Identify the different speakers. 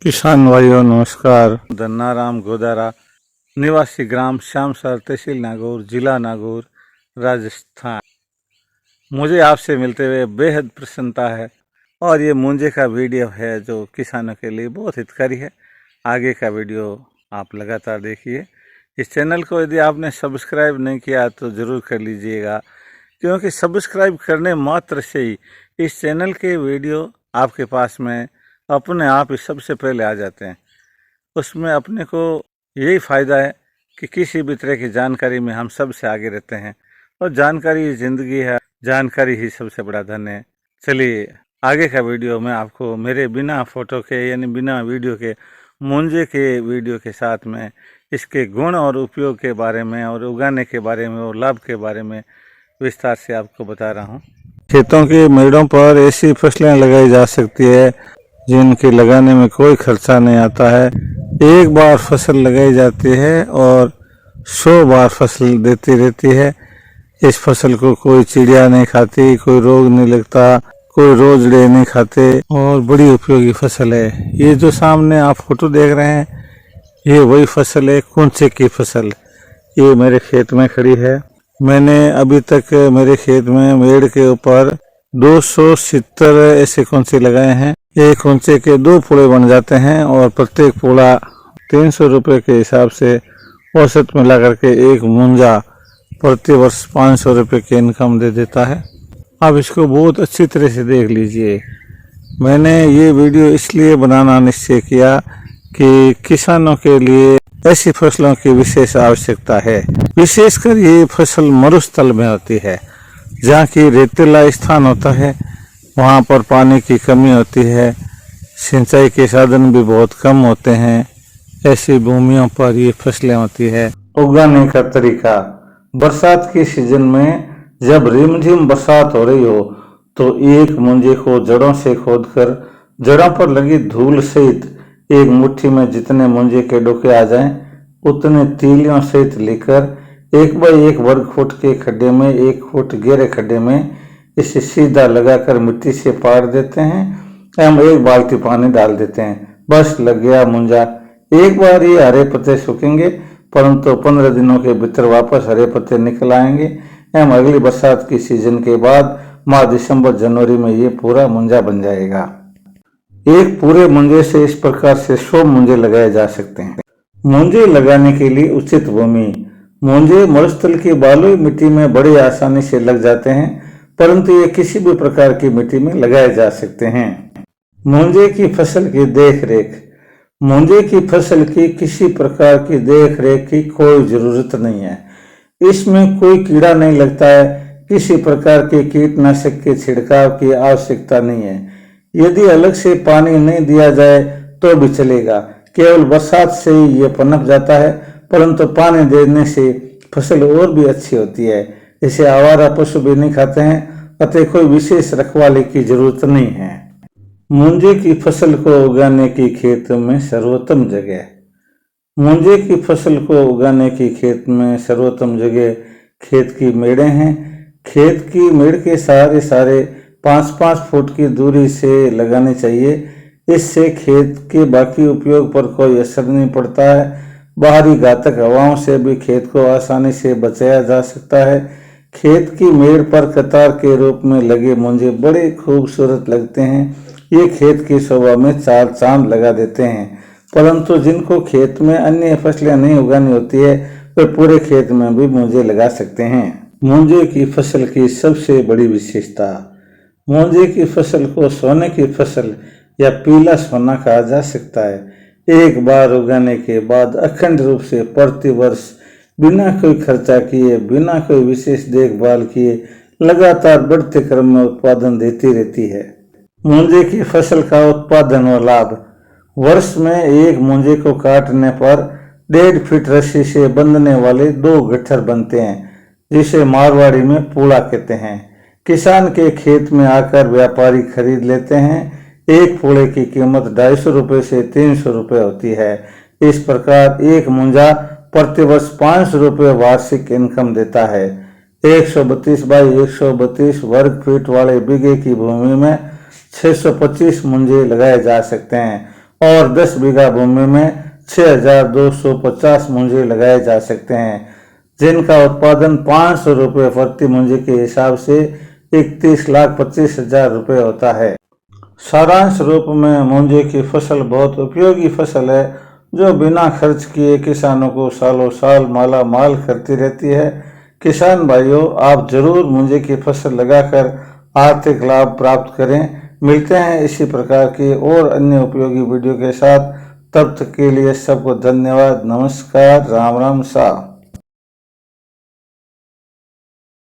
Speaker 1: किसान भाइयों नमस्कार। धन्नाराम गोदारा निवासी ग्राम श्यामसर तहसील नागौर जिला नागौर राजस्थान। मुझे आपसे मिलते हुए बेहद प्रसन्नता है और ये मूंजे का वीडियो है जो किसानों के लिए बहुत हितकारी है। आगे का वीडियो आप लगातार देखिए। इस चैनल को यदि आपने सब्सक्राइब नहीं किया तो ज़रूर कर लीजिएगा, क्योंकि सब्सक्राइब करने मात्र से ही इस चैनल के वीडियो आपके पास में अपने आप ही सबसे पहले आ जाते हैं। उसमें अपने को यही फ़ायदा है कि किसी भी तरह की जानकारी में हम सबसे आगे रहते हैं और जानकारी ज़िंदगी है, जानकारी ही सबसे बड़ा धन है। चलिए आगे का वीडियो में आपको मेरे बिना फ़ोटो के यानी बिना वीडियो के मूंजे के वीडियो के साथ में इसके गुण और उपयोग के बारे में और उगाने के बारे में और लाभ के बारे में विस्तार से आपको बता रहा हूँ। खेतों के मेड़ों पर ऐसी फसलें लगाई जा सकती है जिनके लगाने में कोई खर्चा नहीं आता है। एक बार फसल लगाई जाती है और 100 बार फसल देती रहती है। इस फसल को कोई चिड़िया नहीं खाती, कोई रोग नहीं लगता, कोई रोजड़े नहीं खाते और बड़ी उपयोगी फसल है। ये जो सामने आप फोटो देख रहे हैं ये वही फसल है, कुंचे की फसल। ये मेरे खेत में खड़ी है। मैंने अभी तक मेरे खेत में मेड़ के ऊपर 270 ऐसे कुंचे लगाए हैं। एक कुंचे के 2 पूड़े बन जाते हैं और प्रत्येक पूड़ा 300 रुपये के हिसाब से औसत मिला करके एक मूंजा प्रति वर्ष 500 रुपये की इनकम दे देता है। आप इसको बहुत अच्छी तरह से देख लीजिए। मैंने ये वीडियो इसलिए बनाना निश्चय किया कि किसानों के लिए ऐसी फसलों की विशेष आवश्यकता है। विशेषकर ये फसल मरुस्थल में होती है, जहाँ की रेतीला स्थान होता है, वहाँ पर पानी की कमी होती है, सिंचाई के साधन भी बहुत कम होते हैं। ऐसी भूमियों पर ये फसलें होती है। उगाने का तरीका, बरसात के सीजन में जब रिमझिम बरसात हो रही हो तो एक मूंजे को जड़ों से खोदकर जड़ों पर लगी धूल सहित एक मुट्ठी में जितने मूंजे के डोके आ जाएं उतने तीलियों सहित लेकर 1 बाई 1 वर्ग फुट के खड्डे में 1 फुट गहरे खड्डे में इसे सीधा लगाकर मिट्टी से पाड़ देते हैं। हम 1 बाल्टी पानी डाल देते हैं, बस लग गया मूंजा। एक बार ये हरे पत्ते सूखेंगे, परंतु 15 दिनों के भीतर वापस हरे पत्ते निकल आएंगे। हम अगली बरसात की सीजन के बाद माह दिसंबर जनवरी में ये पूरा मूंजा बन जाएगा। एक पूरे मूंजे से इस प्रकार से 100 मूंजे लगाए जा सकते हैं। मूंजे लगाने के लिए उचित भूमि। मूंजे मरुस्थल की बालुई मिट्टी में बड़ी आसानी से लग जाते हैं, परंतु ये किसी भी प्रकार की मिट्टी में लगाए जा सकते हैं। मूंजे की फसल की देख रेख। मूंजे की फसल की किसी प्रकार की देख रेख की कोई जरूरत नहीं है। इसमें कोई कीड़ा नहीं लगता है, किसी प्रकार के कीटनाशक के छिड़काव की आवश्यकता नहीं है। यदि अलग से पानी नहीं दिया जाए तो भी चलेगा, केवल बरसात से ही ये पनप जाता है, परंतु पानी देने से फसल और भी अच्छी होती है। इसे आवारा पशु भी नहीं खाते हैं, अतः कोई विशेष रखवाली की जरूरत नहीं है। मूंजे की फसल को उगाने की खेत में सर्वोत्तम जगह। मूंजे की फसल को उगाने की खेत में सर्वोत्तम जगह खेत की मेड़ें हैं। खेत की मेड़ के सारे 5-5 फुट की दूरी से लगानी चाहिए। इससे खेत के बाकी उपयोग पर कोई असर नहीं पड़ता है। बाहरी घातक हवाओं से भी खेत को आसानी से बचाया जा सकता है। खेत की मेड़ पर कतार के रूप में लगे मूंजे बड़े खूबसूरत लगते हैं। ये खेत की शोभा में 4 चांद लगा देते हैं। परंतु जिनको खेत में अन्य फसलें नहीं उगानी होती है वे पूरे खेत में भी मूंजे लगा सकते हैं। मूंजे की फसल की सबसे बड़ी विशेषता। मूंजे की फसल को सोने की फसल या पीला सोना कहा जा सकता है। एक बार उगाने के बाद अखंड रूप से प्रति वर्ष बिना कोई खर्चा किए, बिना कोई विशेष देखभाल किए लगातार बढ़ते क्रम में उत्पादन देती रहती है। मूंजे की फसल का उत्पादन व लाभ। वर्ष में एक मूंजे को काटने पर 1.5 फीट रस्सी से बंधने वाले 2 गट्ठर बनते हैं, जिसे मारवाड़ी में पूड़ा कहते हैं। किसान के खेत में आकर व्यापारी खरीद लेते हैं। एक पूड़े की कीमत 250 रुपये से 300 रुपये होती है। इस प्रकार एक मूंजा प्रति वर्ष 500 रुपये वार्षिक इनकम देता है। 132 बाई 132 वर्ग फीट वाले बीघे की भूमि में 625 मूंजे लगाए जा सकते हैं। और 10 बीघा भूमि में 6,250 मुंजे लगाए जा सकते हैं, जिनका उत्पादन 500 रुपये प्रति मुंजे के हिसाब से 31,25,000 रुपये होता है। सारांश रूप में मुंजे की फसल बहुत उपयोगी फसल है जो बिना खर्च किए किसानों को सालों साल माला माल करती रहती है। किसान भाइयों, आप जरूर मुंजे की फसल लगाकर आर्थिक लाभ प्राप्त करें। मिलते हैं इसी प्रकार की और अन्य उपयोगी वीडियो के साथ। तब तक के लिए सबको धन्यवाद। नमस्कार। राम राम साहब।